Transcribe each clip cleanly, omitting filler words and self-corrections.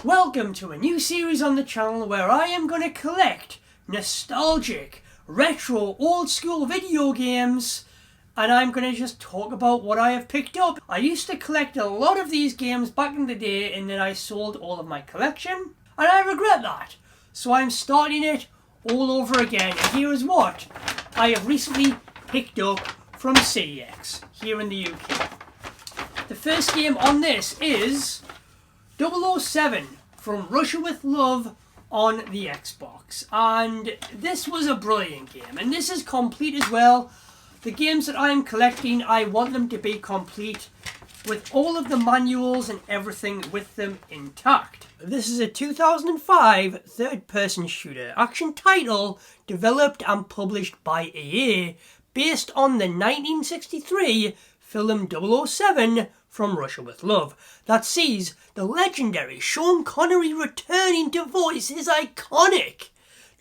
Welcome to a new series on the channel where I am going to collect nostalgic, retro, old school video games, and I'm going to just talk about what I have picked up. I used to collect a lot of these games back in the day, and then I sold all of my collection, and I regret that. So I'm starting it all over again, and here is what I have recently picked up from CEX here in the UK. The first game on this is 007 from Russia with Love on the Xbox, and this was a brilliant game, and this is complete as well. The games that I am collecting, I want them to be complete with all of the manuals and everything with them intact. This is a 2005 third-person shooter action title developed and published by EA based on the 1963 film 007 from Russia with Love that sees the legendary Sean Connery returning to voice his iconic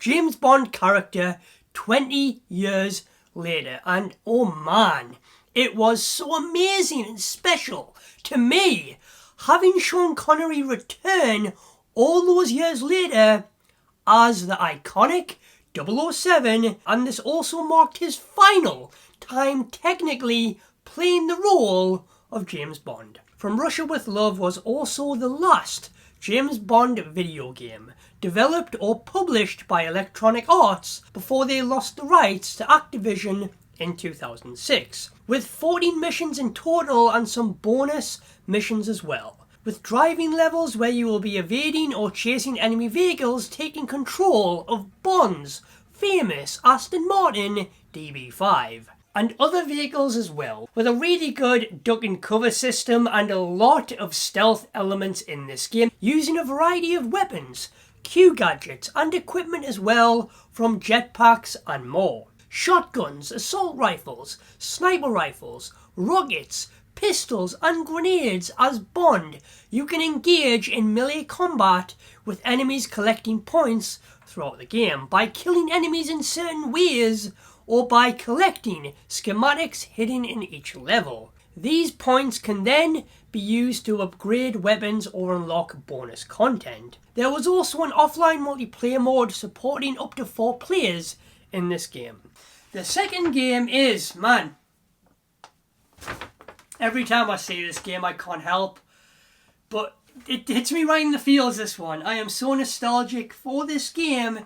James Bond character 20 years later. And oh man, it was so amazing and special to me having Sean Connery return all those years later as the iconic 007, and this also marked his final time technically playing the role of James Bond. From Russia with Love was also the last James Bond video game developed or published by Electronic Arts before they lost the rights to Activision in 2006, with 14 missions in total and some bonus missions as well, with driving levels where you will be evading or chasing enemy vehicles taking control of Bond's famous Aston Martin DB5. And other vehicles as well, with a really good duck and cover system and a lot of stealth elements in this game, using a variety of weapons, Q gadgets and equipment as well, from jetpacks and more. Shotguns, assault rifles, sniper rifles, rockets, pistols and grenades. As Bond, you can engage in melee combat with enemies, collecting points throughout the game by killing enemies in certain ways or by collecting schematics hidden in each level. These points can then be used to upgrade weapons or unlock bonus content. There was also an offline multiplayer mode supporting up to 4 players in this game. The second game is, man, every time I see this game I can't help, but it hits me right in the feels, this one. I am so nostalgic for this game,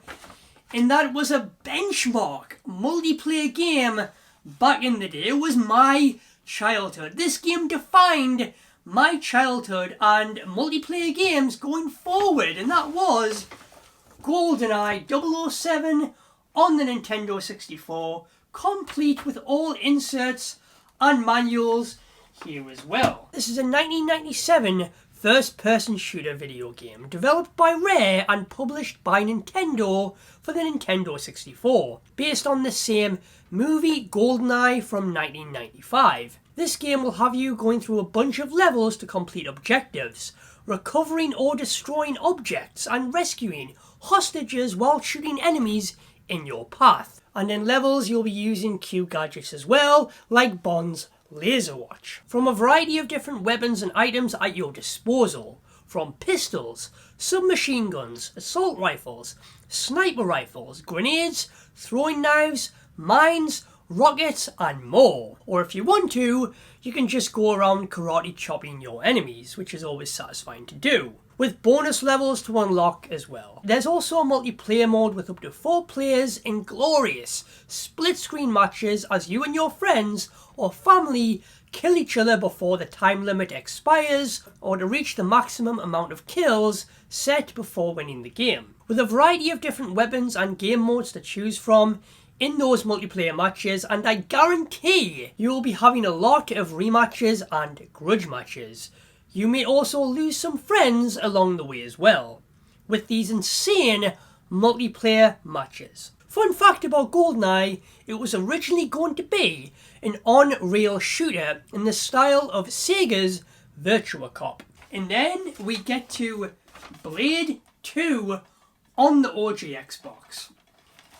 and that was a benchmark multiplayer game back in the day. It was my childhood. This game defined my childhood and multiplayer games going forward, and that was GoldenEye 007 on the Nintendo 64, complete with all inserts and manuals here as well. This is a 1997 first-person shooter video game developed by Rare and published by Nintendo for the Nintendo 64, based on the same movie GoldenEye from 1995. This game will have you going through a bunch of levels to complete objectives, recovering or destroying objects and rescuing hostages while shooting enemies in your path. And in levels you'll be using Q gadgets as well, like Bond's laser watch, from a variety of different weapons and items at your disposal, from pistols, submachine guns, assault rifles, sniper rifles, grenades, throwing knives, mines, rockets and more. Or if you want to, you can just go around karate chopping your enemies, which is always satisfying to do, with bonus levels to unlock as well. There's also a multiplayer mode with up to 4 players in glorious split-screen matches as you and your friends or family kill each other before the time limit expires, or to reach the maximum amount of kills set before winning the game, with a variety of different weapons and game modes to choose from in those multiplayer matches. And I guarantee you will be having a lot of rematches and grudge matches. You may also lose some friends along the way as well, with these insane multiplayer matches. Fun fact about GoldenEye, it was originally going to be an on-rail shooter in the style of Sega's Virtua Cop. And then we get to Blade 2 on the OG Xbox.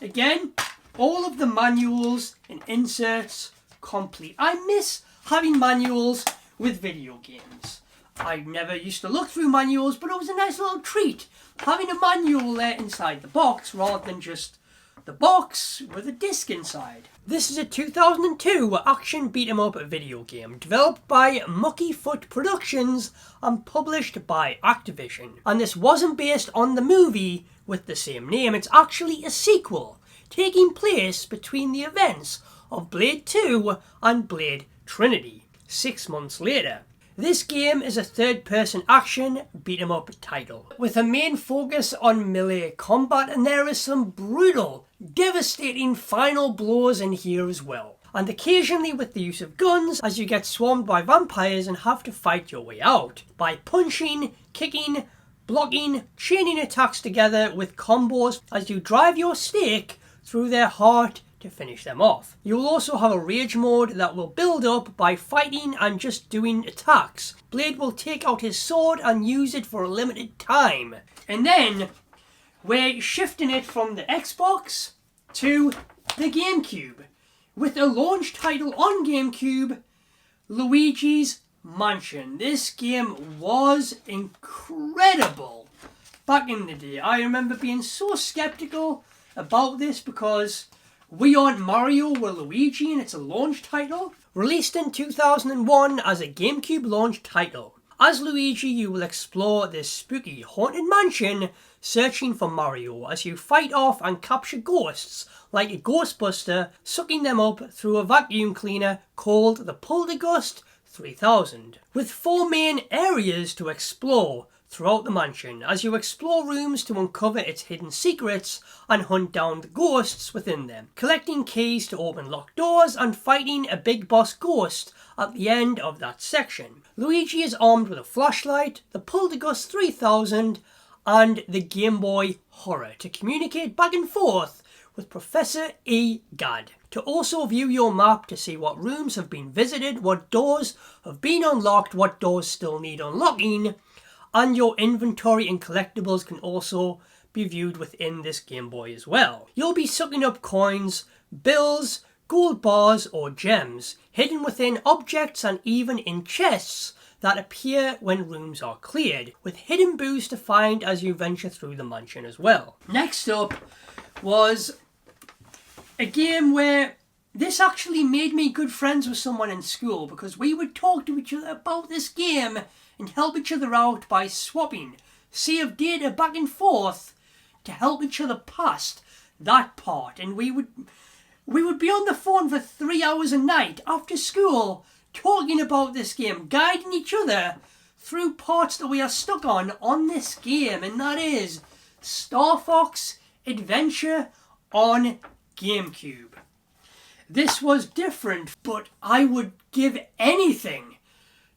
Again, all of the manuals and inserts complete. I miss having manuals with video games. I never used to look through manuals, but it was a nice little treat having a manual there inside the box rather than just the box with a disc inside. This is a 2002 action beat-em-up video game developed by Mucky Foot Productions and published by Activision. And this wasn't based on the movie with the same name, it's actually a sequel taking place between the events of Blade 2 and Blade Trinity, 6 months later. This game is a third-person action beat-em-up title, with a main focus on melee combat, and there is some brutal, devastating final blows in here as well. And occasionally with the use of guns, as you get swarmed by vampires and have to fight your way out by punching, kicking, blocking, chaining attacks together with combos as you drive your stake through their heart to finish them off. You will also have a rage mode that will build up by fighting and just doing attacks. Blade will take out his sword and use it for a limited time. And then we're shifting it from the Xbox to the GameCube with a launch title on GameCube, Luigis Mansion. This game was incredible back in the day. I remember being so skeptical about this because we aren't Mario, we're Luigi, and it's a launch title. Released in 2001 as a GameCube launch title. As Luigi, you will explore this spooky haunted mansion searching for Mario as you fight off and capture ghosts like a Ghostbuster, sucking them up through a vacuum cleaner called the Poltergust 3000. With 4 main areas to explore throughout the mansion as you explore rooms to uncover its hidden secrets and hunt down the ghosts within them, collecting keys to open locked doors and fighting a big boss ghost at the end of that section. Luigi is armed with a flashlight, the Poltergust 3000 and the Game Boy Horror to communicate back and forth with Professor E. Gadd. To also view your map to see what rooms have been visited, what doors have been unlocked, what doors still need unlocking, and your inventory and collectibles can also be viewed within this Game Boy as well. You'll be sucking up coins, bills, gold bars or gems, hidden within objects and even in chests that appear when rooms are cleared, with hidden booze to find as you venture through the mansion as well. Next up was a game where this actually made me good friends with someone in school because we would talk to each other about this game and help each other out by swapping save data back and forth to help each other past that part. And we would be on the phone for 3 hours a night after school talking about this game, guiding each other through parts that we are stuck on this game, and that is Star Fox Adventure on GameCube. This was different, but I would give anything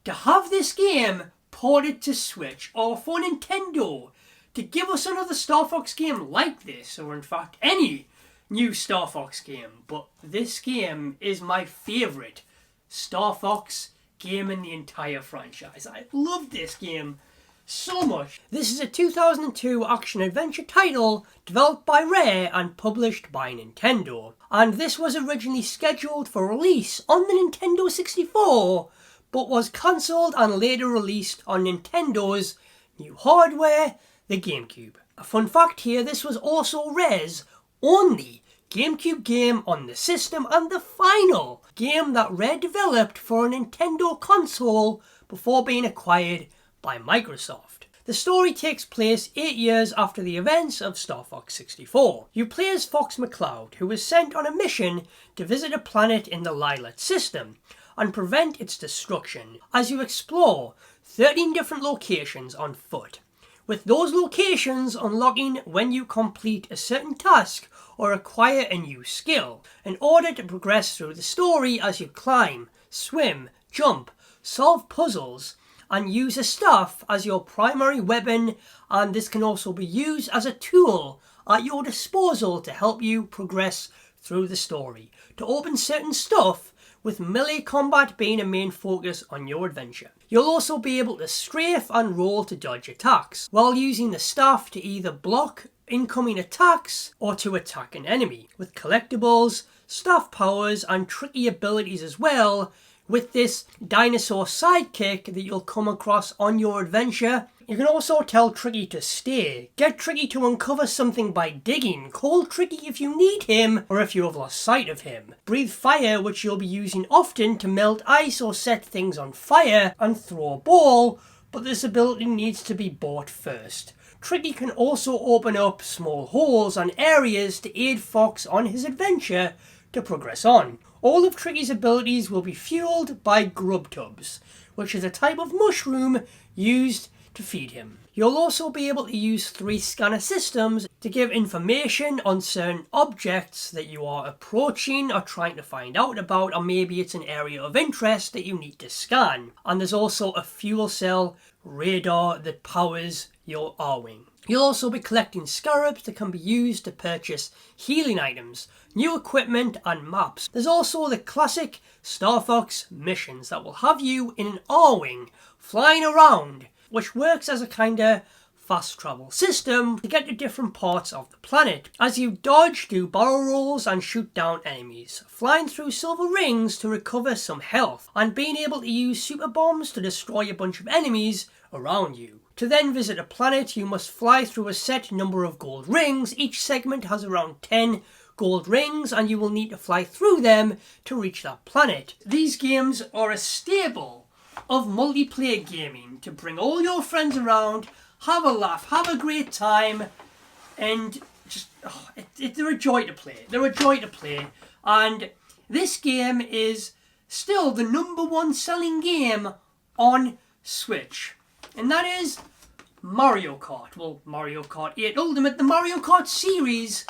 to have this game ported to Switch or for Nintendo to give us another Star Fox game like this, or in fact any new Star Fox game. But this game is my favourite Star Fox game in the entire franchise. I love this game so much. This is a 2002 action-adventure title developed by Rare and published by Nintendo. And this was originally scheduled for release on the Nintendo 64, but was cancelled and later released on Nintendo's new hardware, the GameCube. A fun fact here, this was also Rare's only GameCube game on the system and the final game that Rare developed for a Nintendo console before being acquired by Microsoft. The story takes place 8 years after the events of Star Fox 64. You play as Fox McCloud, who is sent on a mission to visit a planet in the Lylat system and prevent its destruction as you explore 13 different locations on foot, with those locations unlocking when you complete a certain task or acquire a new skill, in order to progress through the story as you climb, swim, jump, solve puzzles, and use a staff as your primary weapon, and this can also be used as a tool at your disposal to help you progress through the story, to open certain stuff, with melee combat being a main focus on your adventure. You'll also be able to strafe and roll to dodge attacks, while using the staff to either block incoming attacks or to attack an enemy, with collectibles, staff powers and tricky abilities as well, with this dinosaur sidekick that you'll come across on your adventure. You can also tell Tricky to stay. Get Tricky to uncover something by digging. Call Tricky if you need him or if you have lost sight of him. Breathe fire, which you'll be using often to melt ice or set things on fire, and throw a ball, but this ability needs to be bought first. Tricky can also open up small holes and areas to aid Fox on his adventure to progress on. All of Tricky's abilities will be fueled by grub tubs, which is a type of mushroom used to feed him. You'll also be able to use 3 scanner systems to give information on certain objects that you are approaching or trying to find out about, or maybe it's an area of interest that you need to scan. And there's also a fuel cell radar that powers your R-Wing. You'll also be collecting scarabs that can be used to purchase healing items, new equipment and maps. There's also the classic Star Fox missions that will have you in an R-Wing flying around, which works as a kinda fast travel system to get to different parts of the planet as you dodge, do barrel rolls and shoot down enemies, flying through silver rings to recover some health, and being able to use super bombs to destroy a bunch of enemies around you. To then visit a planet, you must fly through a set number of gold rings. Each segment has around 10 gold rings and you will need to fly through them to reach that planet. These games are a staple of multiplayer gaming to bring all your friends around, have a laugh, have a great time, and just they're a joy to play. They're a joy to play, and this game is still the #1 selling game on Switch, and that is Mario Kart. Well, Mario Kart 8 Ultimate, the Mario Kart series.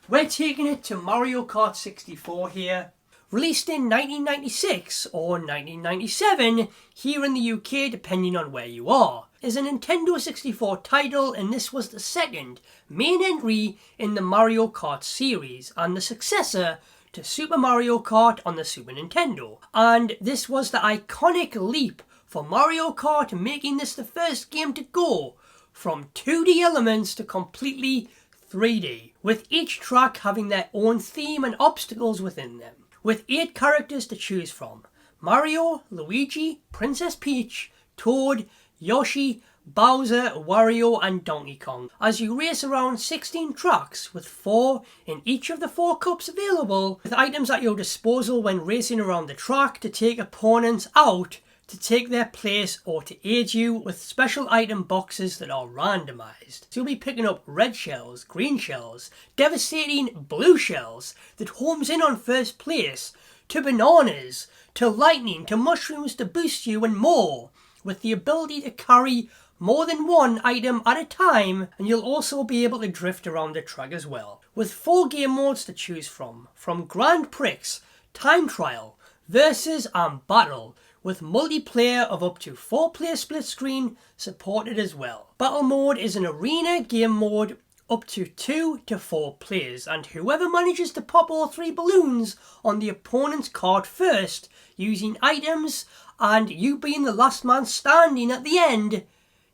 We're taking it to Mario Kart 64 here. Released in 1996 or 1997 here in the UK, depending on where you are, is a Nintendo 64 title, and this was the second main entry in the Mario Kart series and the successor to Super Mario Kart on the Super Nintendo. And this was the iconic leap for Mario Kart, making this the first game to go from 2D elements to completely 3D, with each track having their own theme and obstacles within them. With 8 characters to choose from: Mario, Luigi, Princess Peach, Toad, Yoshi, Bowser, Wario and Donkey Kong, as you race around 16 tracks with 4 in each of the 4 cups available, with items at your disposal when racing around the track to take opponents out, to take their place, or to aid you with special item boxes that are randomized. So you'll be picking up red shells, green shells, devastating blue shells that homes in on first place, to bananas, to lightning, to mushrooms to boost you, and more, with the ability to carry more than one item at a time, and you'll also be able to drift around the track as well. With 4 game modes to choose from Grand Prix, Time Trial, Versus and Battle, with multiplayer of up to 4-player split screen supported as well. Battle mode is an arena game mode up to 2 to 4 players, and whoever manages to pop all 3 balloons on the opponent's card first using items, and you being the last man standing at the end,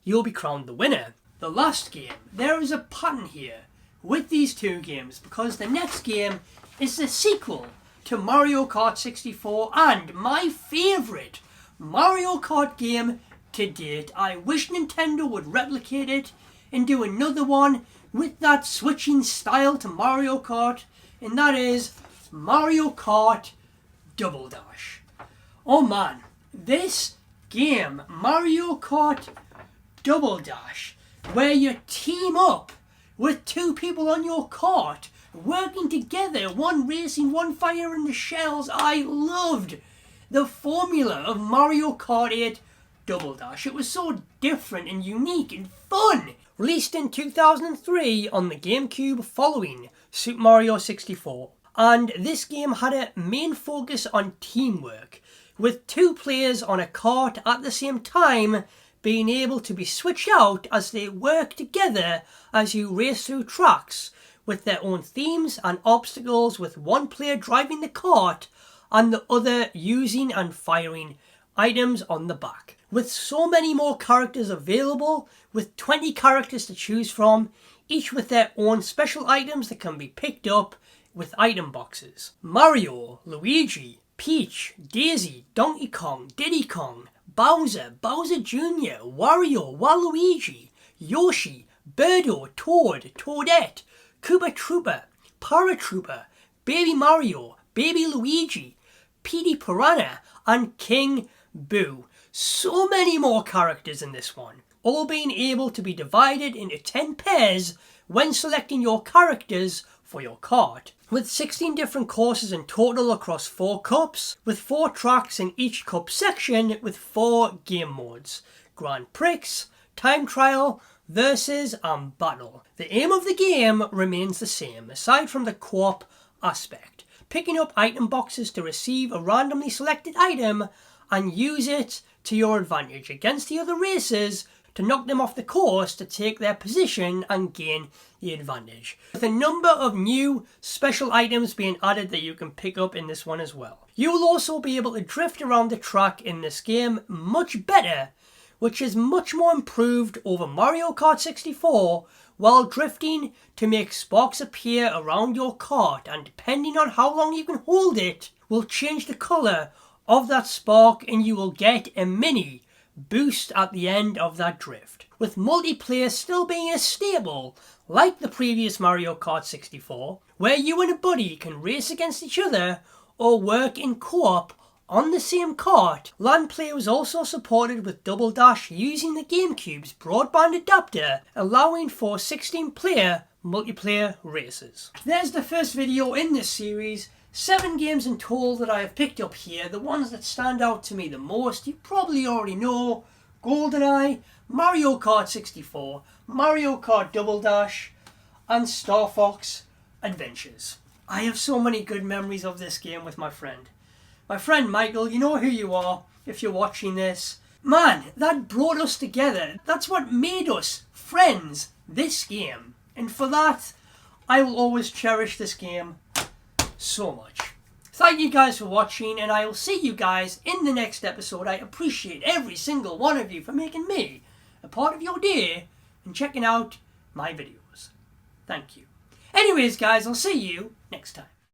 you'll be crowned the winner. The last game, there is a pattern here with these 2 games, because the next game is the sequel to Mario Kart 64 and my favourite Mario Kart game to date. I wish Nintendo would replicate it and do another one with that switching style to Mario Kart, and that is Mario Kart Double Dash. Oh man, this game, Mario Kart Double Dash, where you team up with 2 people on your kart, working together, one racing, one firing the shells. I loved the formula of Mario Kart 8 Double Dash. It was so different and unique and fun. Released in 2003 on the GameCube following Super Mario 64. And this game had a main focus on teamwork, with 2 players on a kart at the same time being able to be switched out as they work together as you race through tracks, with their own themes and obstacles, with one player driving the kart and the other using and firing items on the back. With so many more characters available, with 20 characters to choose from, each with their own special items that can be picked up with item boxes. Mario, Luigi, Peach, Daisy, Donkey Kong, Diddy Kong, Bowser, Bowser Jr., Wario, Waluigi, Yoshi, Birdo, Toad, Toadette, Koopa Troopa, Paratrooper, Baby Mario, Baby Luigi, Petey Piranha, and King Boo. So many more characters in this one, all being able to be divided into 10 pairs when selecting your characters for your kart. With 16 different courses in total across 4 cups, with 4 tracks in each cup section with 4 game modes: Grand Prix, Time Trial, Versus and Battle. The aim of the game remains the same, aside from the co-op aspect: picking up item boxes to receive a randomly selected item and use it to your advantage against the other racers to knock them off the course to take their position and gain the advantage. With a number of new special items being added that you can pick up in this one as well. You will also be able to drift around the track in this game much better, which is much more improved over Mario Kart 64, while drifting to make sparks appear around your kart, and depending on how long you can hold it will change the colour of that spark, and you will get a mini boost at the end of that drift. With multiplayer still being as stable like the previous Mario Kart 64, where you and a buddy can race against each other or work in co-op on the same kart, LAN play was also supported with Double Dash using the GameCube's broadband adapter, allowing for 16-player multiplayer races. There's the first video in this series. 7 games in total that I have picked up here. The ones that stand out to me the most, you probably already know: GoldenEye, Mario Kart 64, Mario Kart Double Dash, and Star Fox Adventures. I have so many good memories of this game with my friend. My friend Michael, you know who you are if you're watching this. Man, that brought us together. That's what made us friends, this game. And for that, I will always cherish this game so much. Thank you guys for watching, and I will see you guys in the next episode. I appreciate every single one of you for making me a part of your day and checking out my videos. Thank you. Anyways guys, I'll see you next time.